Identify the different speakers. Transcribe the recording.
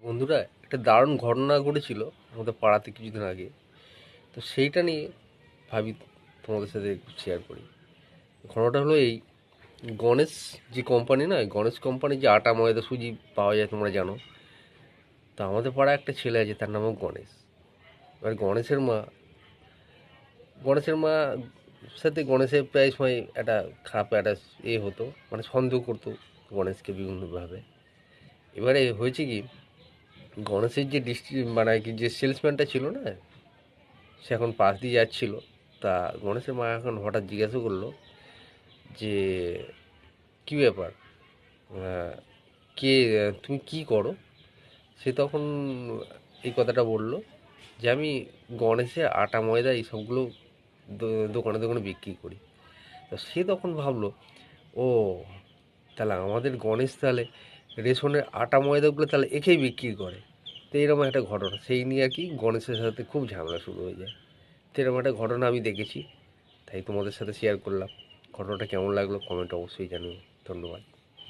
Speaker 1: বন্ধুরা, একটা দারুণ ঘটনা ঘটেছিল আমাদের পাড়াতে কিছুদিন আগে। তো সেইটা নিয়ে ভাবি তোমাদের সাথে একটু শেয়ার করি। ঘটনাটা হলো এই, গণেশ যে কোম্পানি, না গণেশ কোম্পানির যে আটা ময়দা সুজি পাওয়া যায় তোমরা জানো। তো আমাদের পাড়ায় একটা ছেলে আছে, তার নামও গণেশ। এবার গণেশের মা সাথে গণেশের প্রায় সময় একটা খারাপ একটা হতো, মানে সন্দেহ করতো গণেশকে বিভিন্নভাবে। এবারে হয়েছে কি, গণেশের যে মানে কি যে সেলসম্যানটা ছিল না, সে এখন পাশ দিয়ে যাচ্ছিল। তা গণেশের মা এখন হঠাৎ জিজ্ঞাসা করলো যে কী ব্যাপার, আহ, কে, তুমি কি করো? সে তখন এই কথাটা বললো যে আমি গণেশের আটা ময়দা এই সবগুলো দোকানে দোকানে বিক্রি করি। তা সে তখন ভাবলো, ও তাহলে আমাদের গণেশ তাহলে রেশনের আটা ময়দাগুলো তাহলে একেই বিক্রি করে। তো এরকম একটা ঘটনা, সেই নিয়ে আর কি গণেশের সাথে খুব ঝামেলা শুরু হয়ে যায়। তো এরকম একটা ঘটনা আমি দেখেছি, তাই তোমাদের সাথে শেয়ার করলাম। ঘটনাটা কেমন লাগলো কমেন্ট অবশ্যই জানিও। ধন্যবাদ।